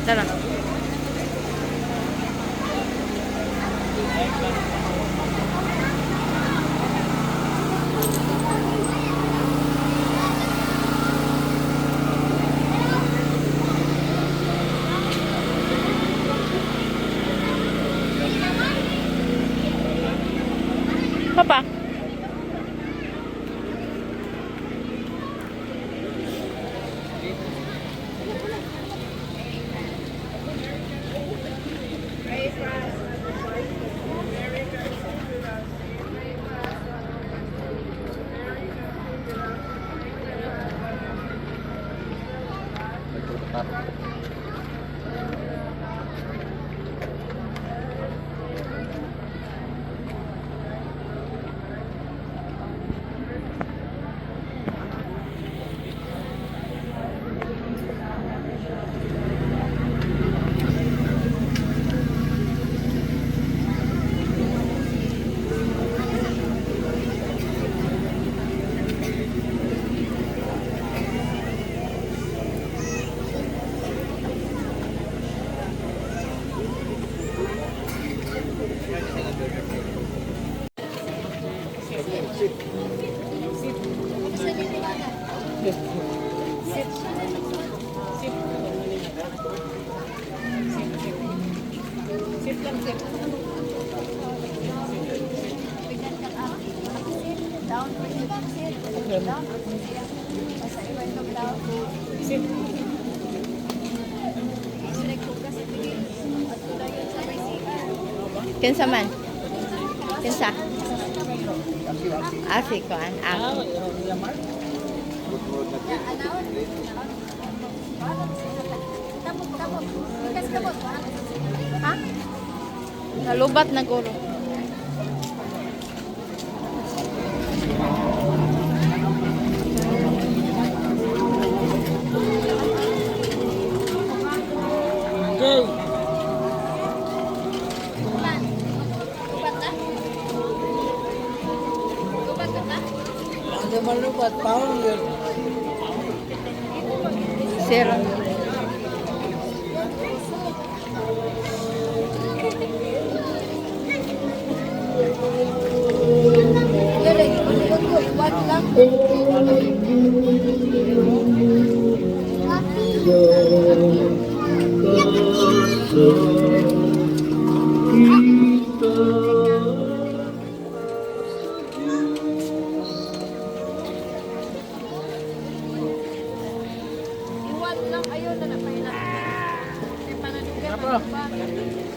Tara. Papa. Kinsa man? Kinsa? Asi ko an. Ha? Nalubat na guro. Malupat pound yun. Zero.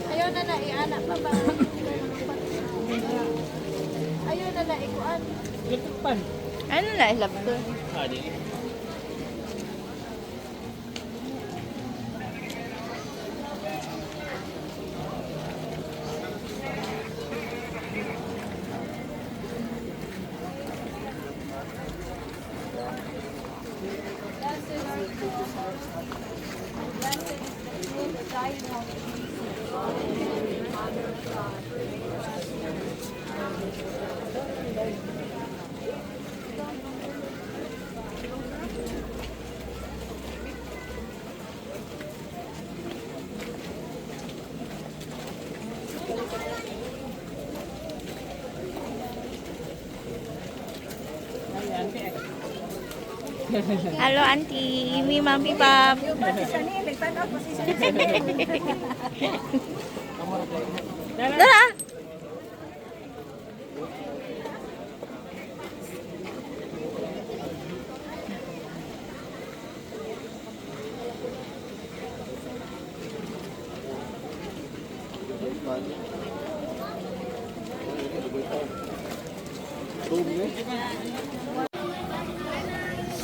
Ayaw na na i-anak pa ba? Ayaw na na ikuan. Ano na ilapto? Halo Auntie, mi Mami Pap. Dara.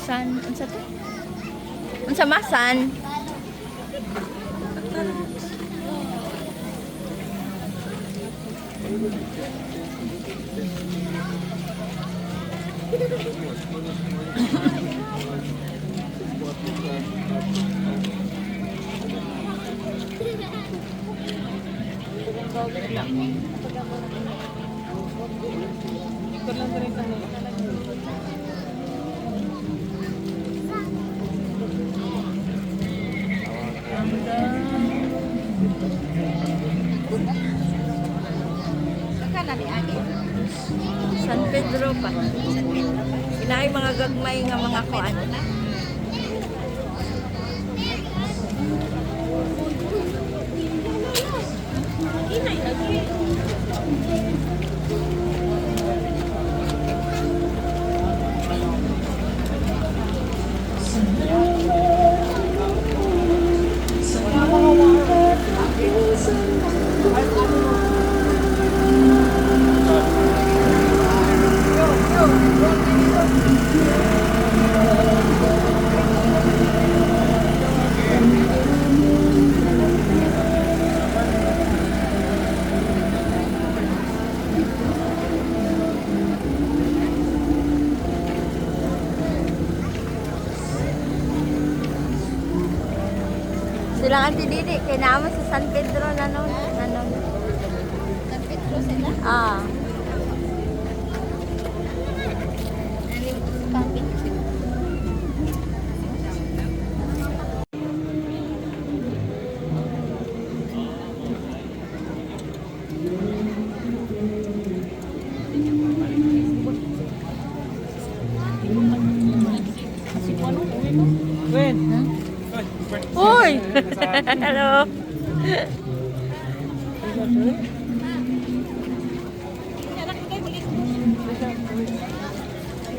San, unsa to? Unsa masan? ni Agi. San Pedro pa. Inaay mga gagmay nga mga kuan. Silang Auntie Didi, kay naman sa San Pedro nanon. San Pedro sila. Ah. Kapit. Uy! Hello!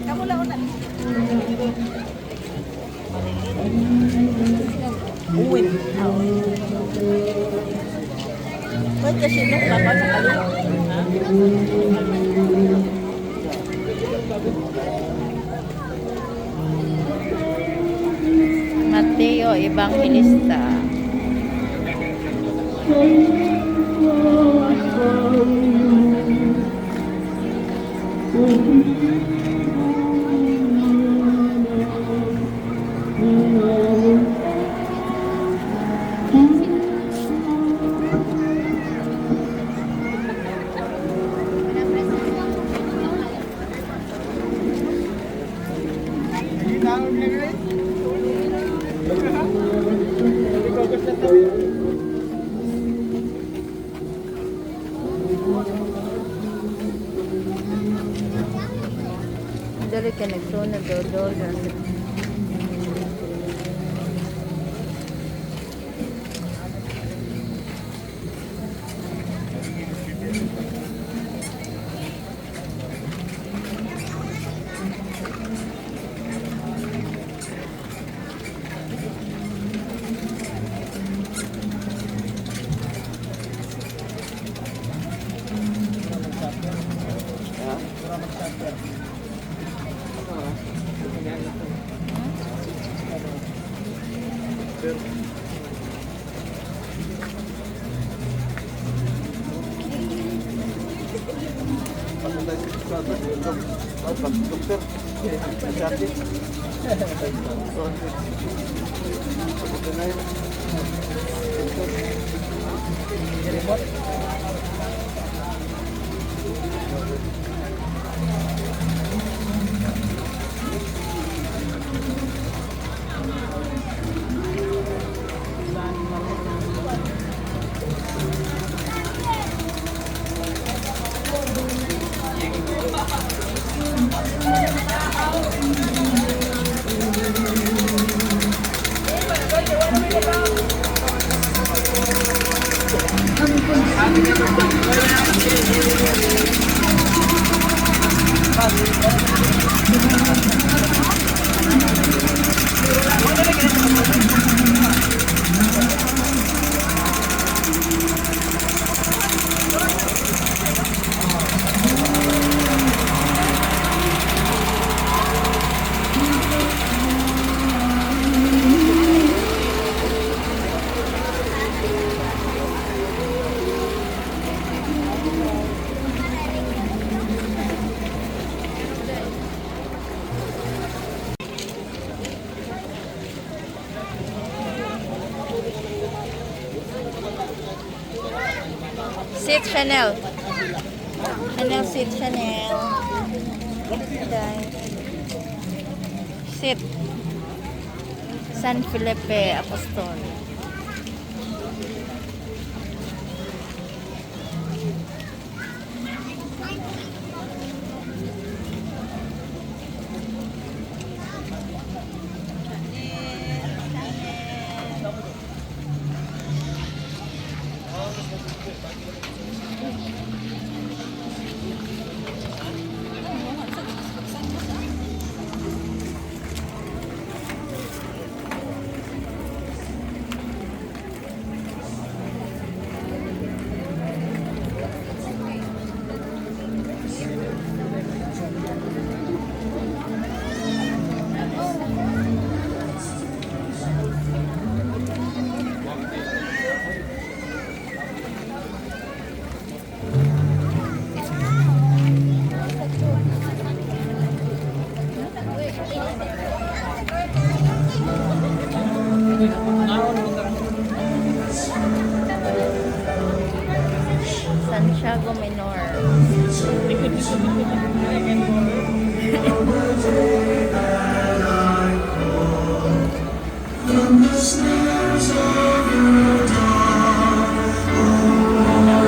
Kamu lang una. Uwin. Ba't kasi nung baka sa kaliwa? Mateo Evangelista. Dari ka nagsunod do. Sit Chanel. Chanel, sit Chanel. Guys. Sit. San Felipe Apostol.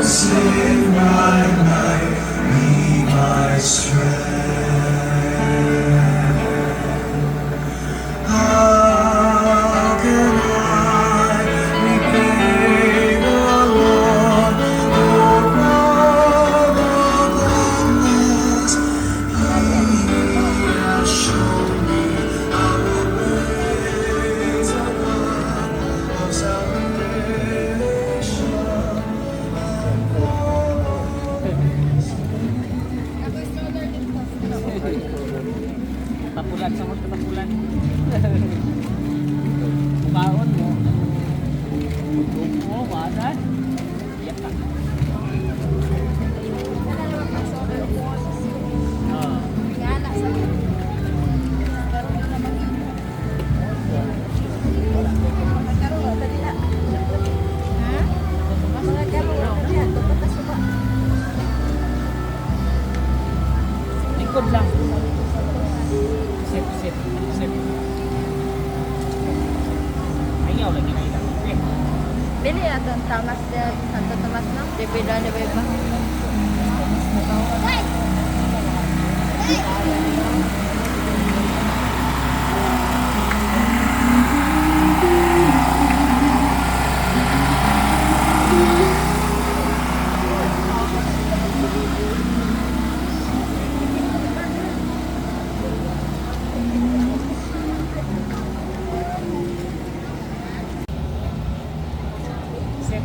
Save my life, be my strength. How can I repay the Lord for all the goodness He has shown me? I will praise the God of salvation. Tapulan sa mga tapulan. Bukaon mo. Oo, wala. Iyak ka. Ah. Likod lang. Sip, sip, sip. Ayaw lagi na ilang. Okay. Bili natin Thomas de Santo Tomas no? De Pedro de Beba. Sip.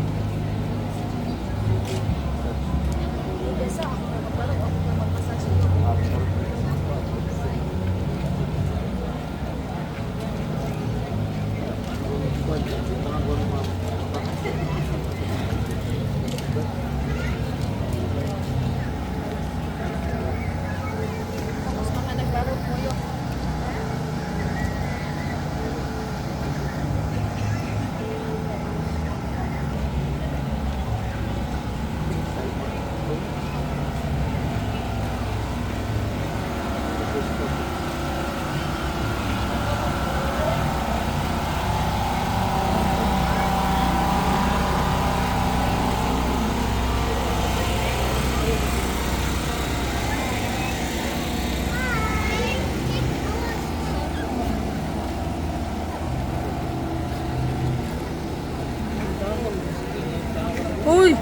Uy!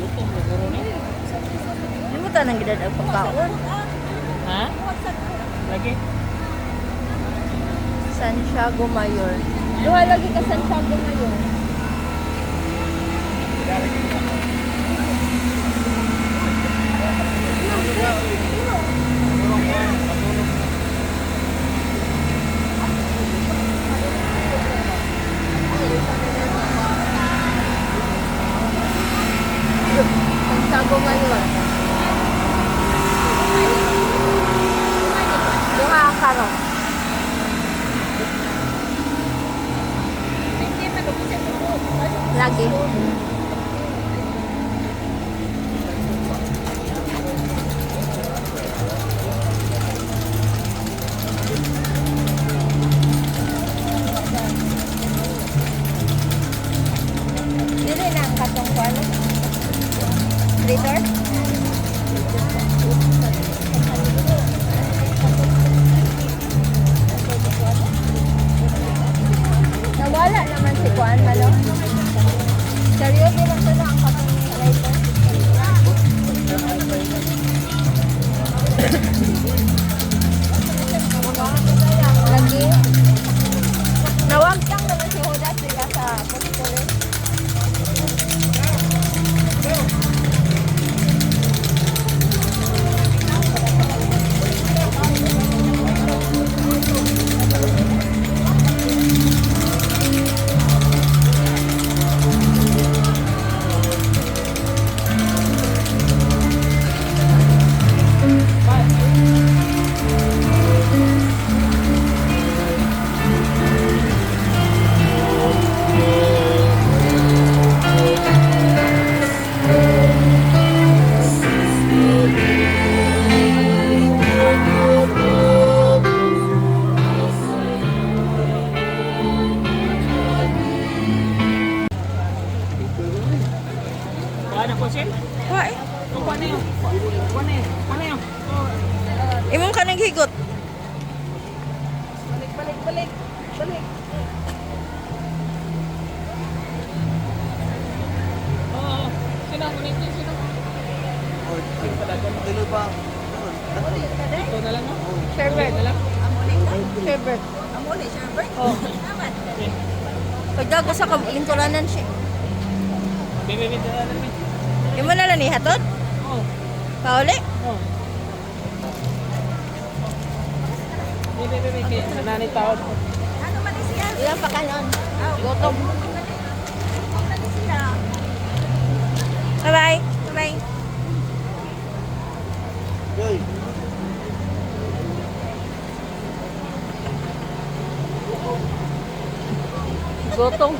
Lutong na guro ni. Hindi mo tanang gidad ang pagkaon. Ha? Lagi? Santiago Mayor. Duha lagi ka Santiago Mayor. Santiago Mayor. Duha ka ron. Lagi. Dili na ang katong kuan. Liter? Nawala naman si kuan malo. Seryoso? balik. Balik. Oo. Sino? Kunin ko sino? Dilo pa. Ito na lang, no? Sherbert. Na lang? Sherbert. Amuli, Sherbert. Oh. Naman. Okay. Pagdago sa lingkuranan siya. Bebe, bebe, na lang. Yung mo na lang ihatod? Oo. Pauli? Oo. Bebe, bebe, kaya nananay tawag ko. Ano man ni siya? Ilang pa kanon? Gutom. Ano man ni siya? Bye-bye. Bye-bye. Yoy. Gutom.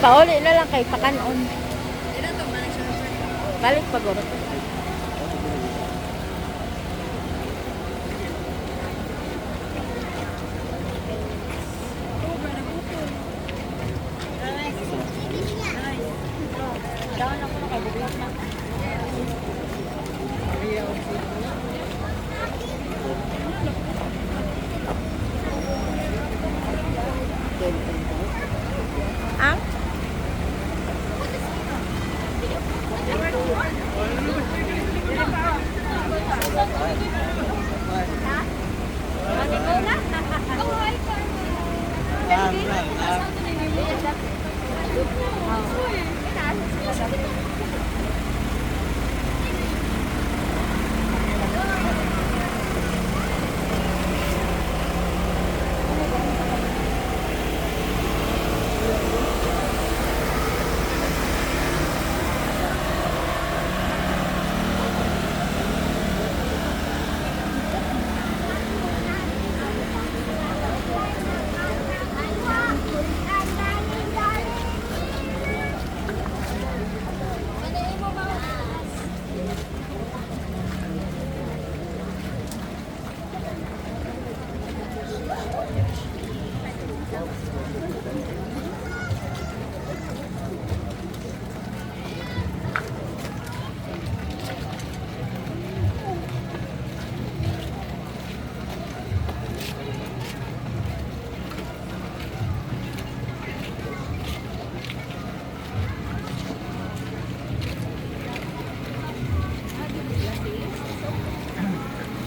Pauli na lang kay pakanon. Balik pa guro. Ang?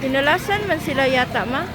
Pinalasan man sila yata, ma?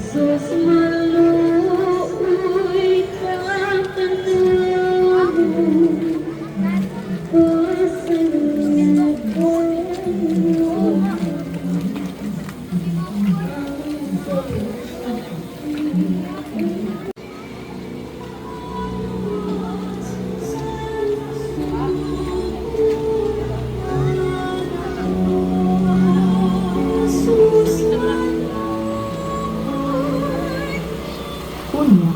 Jesus maluoy katanawon pasalubong. Unya,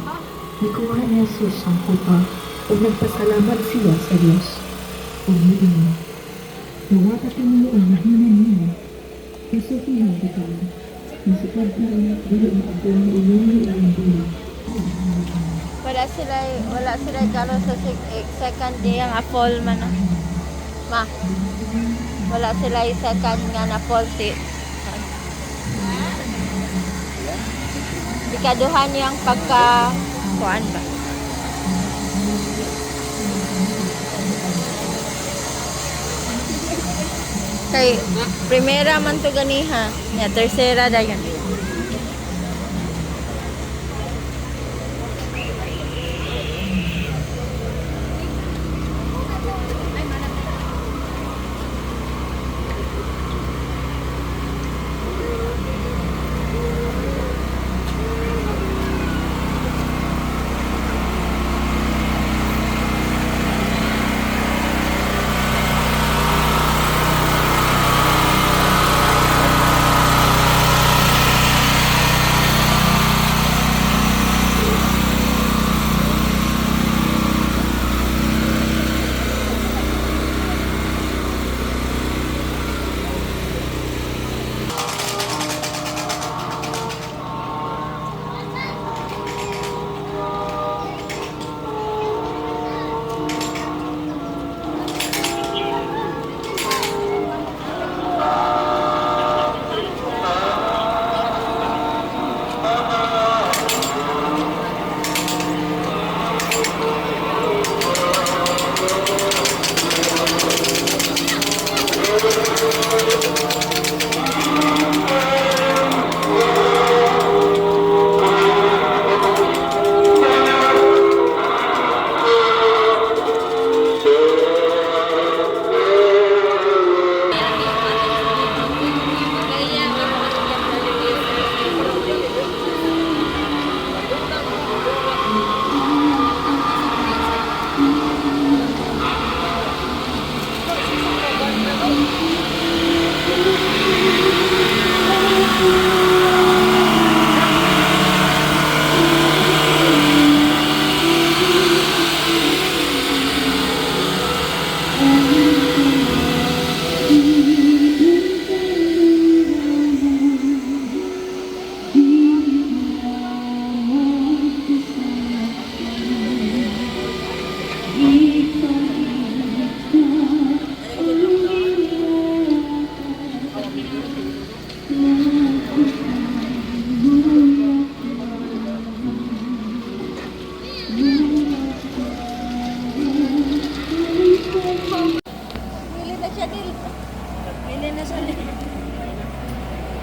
nikuha ni Jesus ang kupa ug nagpasalamat siya sa Dios. Ug niingon, nawata kini ang mahina niya. Kasukihan kita. Masukad na rin dili maabong inyong ang dili. Wala sila karo sa second day nga fall man. Ma. Wala sila second nga na fall ikaduhan niyang pagka kuan ba? Kay primera man to ganiha, ya tercera dayon.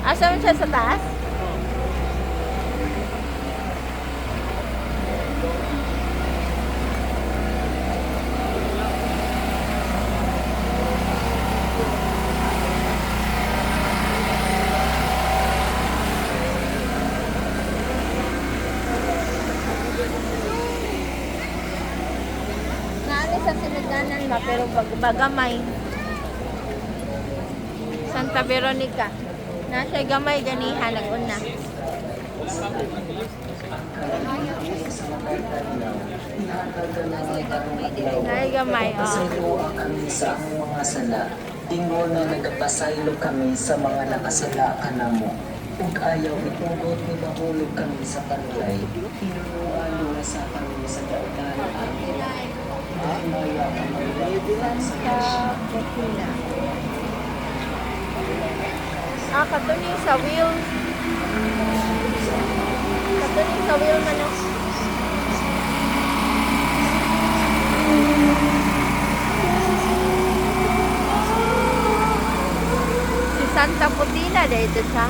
Asa man siya sa taas? tanan ba, pero bagamay. Santa Veronica. Nasa gamay ganihan, nag-una. Nasa gamay, Pasaylo kami sa among mga sala. Tingol na nagapasaylo kami sa mga nakasala kanamo. Ug ayaw itugot ni mahulog kami sa kanlay. Tinuruan na sa kami sa daigana. Maya kami Santa Cristina. Katuni sa wheel. Katuni sa wheel man no? Si Santa Putina dito siya.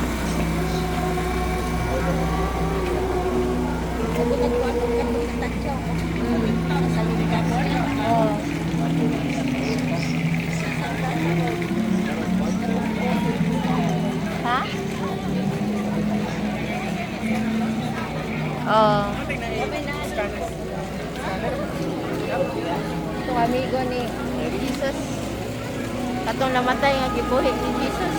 Oh. Ha? Oh. Itong amigo ni Jesus. Atong namatay nga gibuhi ni Jesus.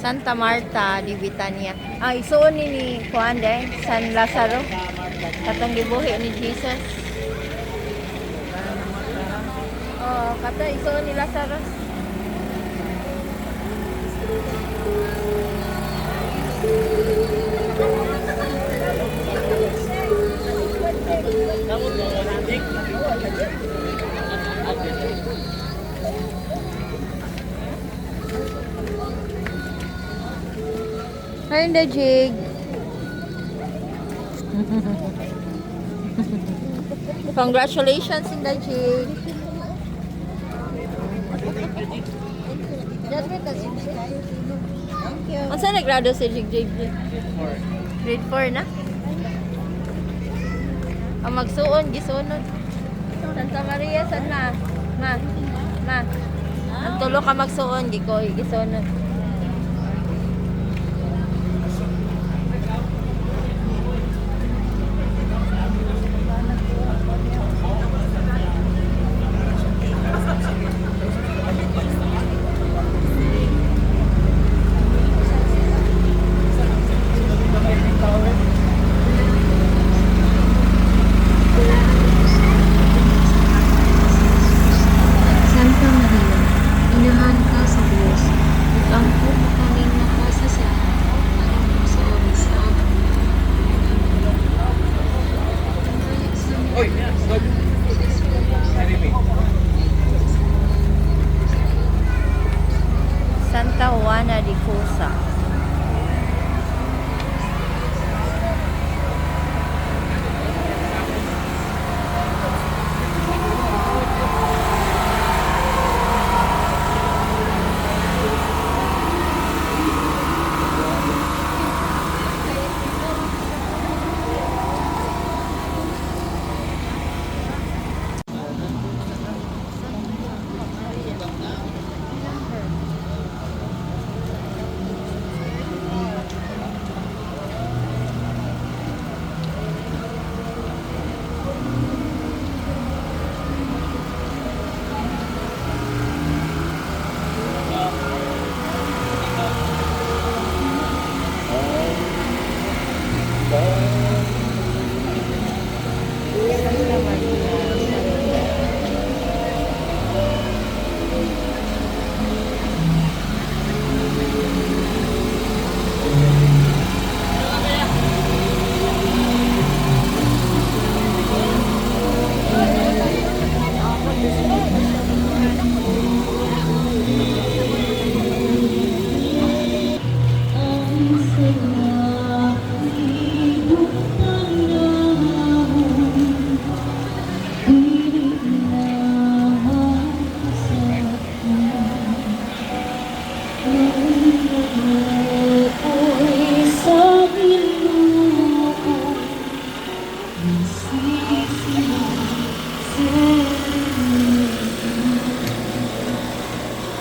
Santa Marta di Vitania. Isuon ni Juan de San Lazaro. Katong gibuhi ni Jesus. Oh, kata isuon ni Lazarus. Hi, the jig. Congratulations in the jig. Ang saan nag-grado si Jig? Grade 4 na? Ang magsuon, gisunod. Santa Maria, saan na? Ma. Ang tulo ka magsuon, gisunod. Santa Maria, inahan ka sa Diyos, nag-angko mo kaming nakasasyahan, ngayon sa oras na Oy, good. Santa Juana de Cusa.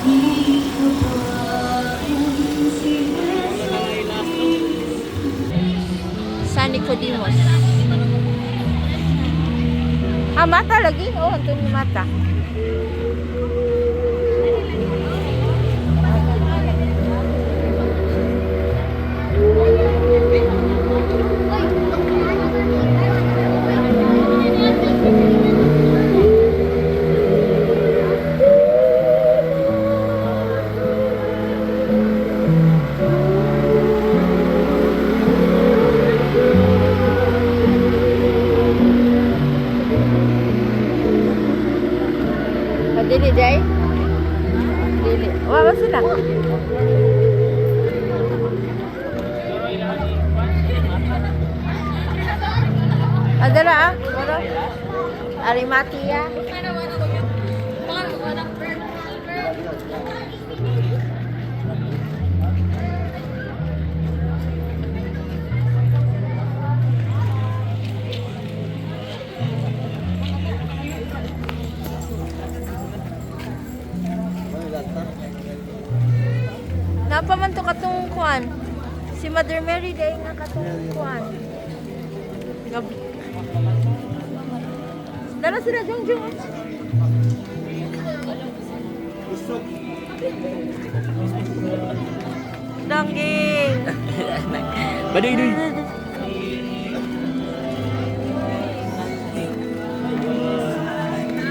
San Nicodemus. Ah, mata lagi? Oh, ito yung mata. Dili, Jay? Dili. Wala sila. Adala ah. Wala. Arimatia. Napaman to katong kuan. Si Mother Mary day nga katong kuan. Dala sila Jungjung. Dangging. Baduy-duy.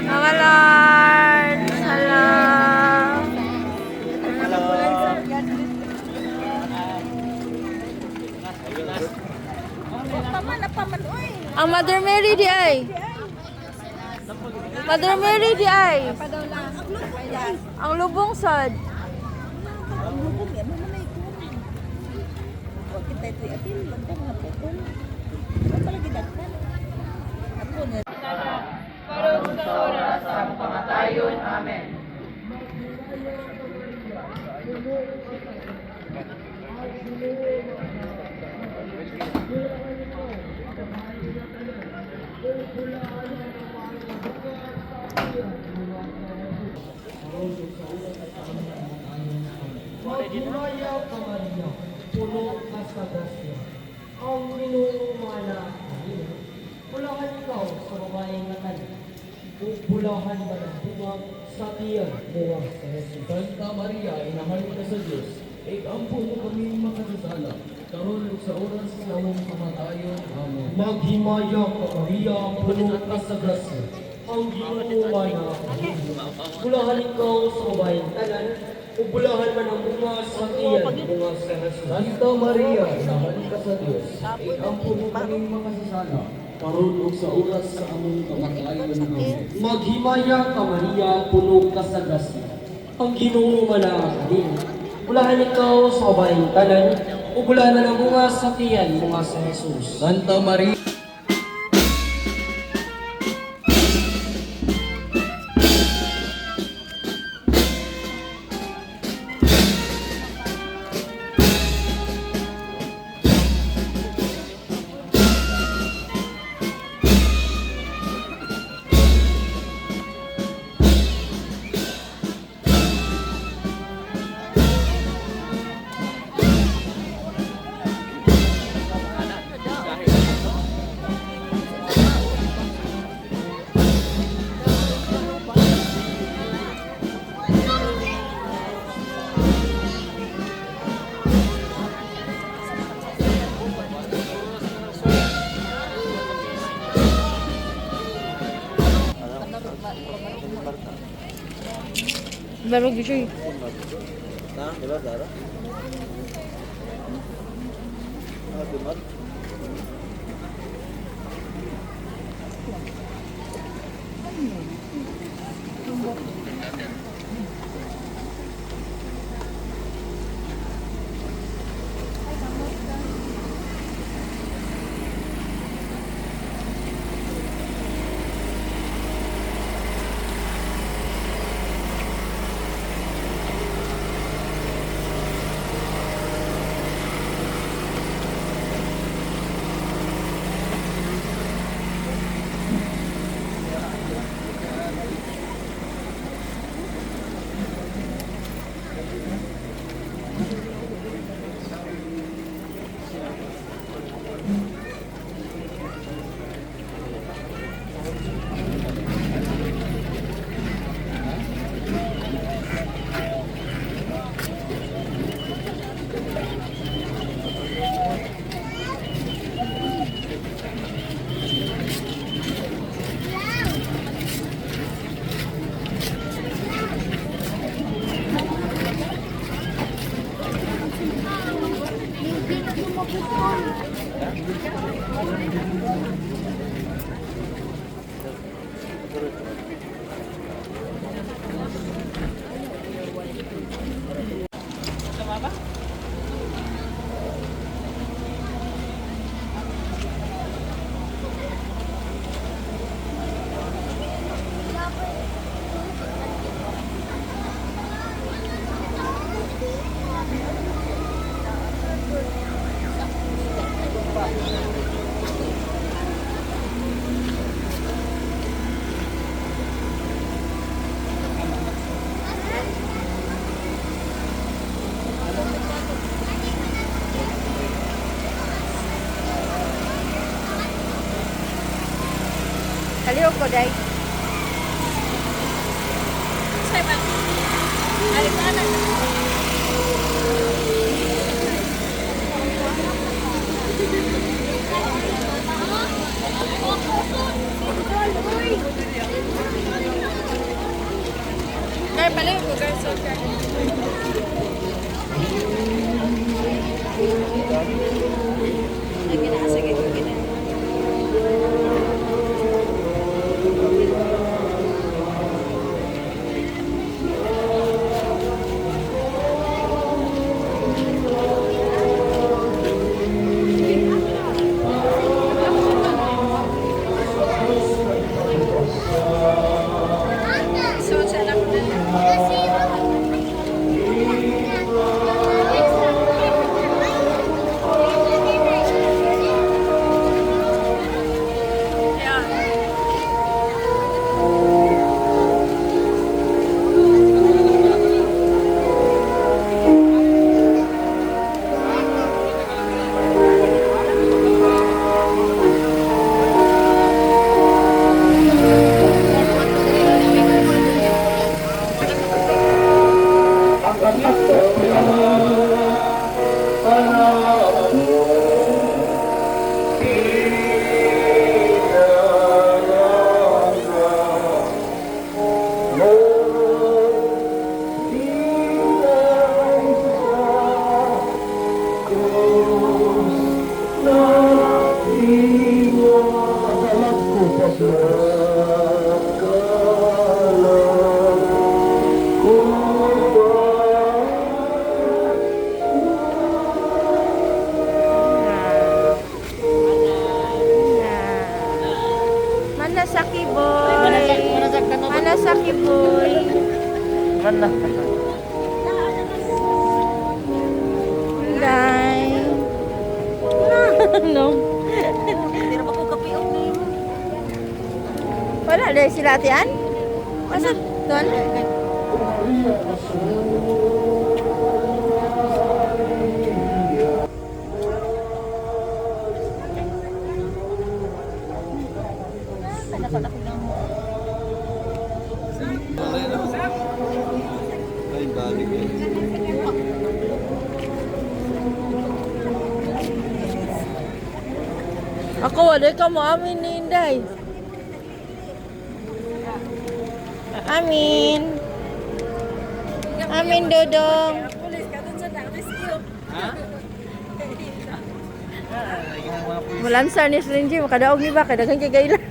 Mga Lord. Salam. Napaman, oy. Ang Mother Mary di ay. Mother Mary di ay. Padaw lang. Ang lubong yan. Ang lubong sad. Ang lubong yan. Ano na ito? Huwag kita ito atin. Lubong na po ito. Ano pala ginagtan? Ako na. Maghimayaw ka Maria, puno ka sa grasya. Ang minumana kanina, pulahan ikaw sa babaeng natin. Pulahan ba ng bumag sa tiyan mo sa Jesus? Santa Maria, inahan ka sa Diyos, ikampo mo kami makasasala, karon ug sa oras sa among kamatayon. Amen. Maghimayaw ka Maria, puno ka sa grasya. Ang minumana kanina, pulahan ikaw sa babaeng tanan. Bulahan man ang bunga sa tiyan, bunga sa Jesus. Santa Maria, inahan ka sa Diyos, ikampo mo kami makasasala, karon ug sa oras sa among kamatayon. Amen. Maghimaya ka Maria, puno ka sa grasya. Ang Ginoo manakanin. Bulahan ikaw sa babaeng tanan, o bulahan man ang bunga sa tiyan, bunga sa Jesus. Santa Maria, Barog siya. Kalihok ko, day. Kaya palihok ko, guys. Sige, sige. Manasaki boy. Manasaki boy. Day. No. Pero ba ko kapiok ni mo? Wala dahil sila atian? Masa doon? Ako wala ka mo amin ni Inday. Amin. Amin Dodong. Mulansar ni Slinji makadaog ni ba kadagang kay gailan.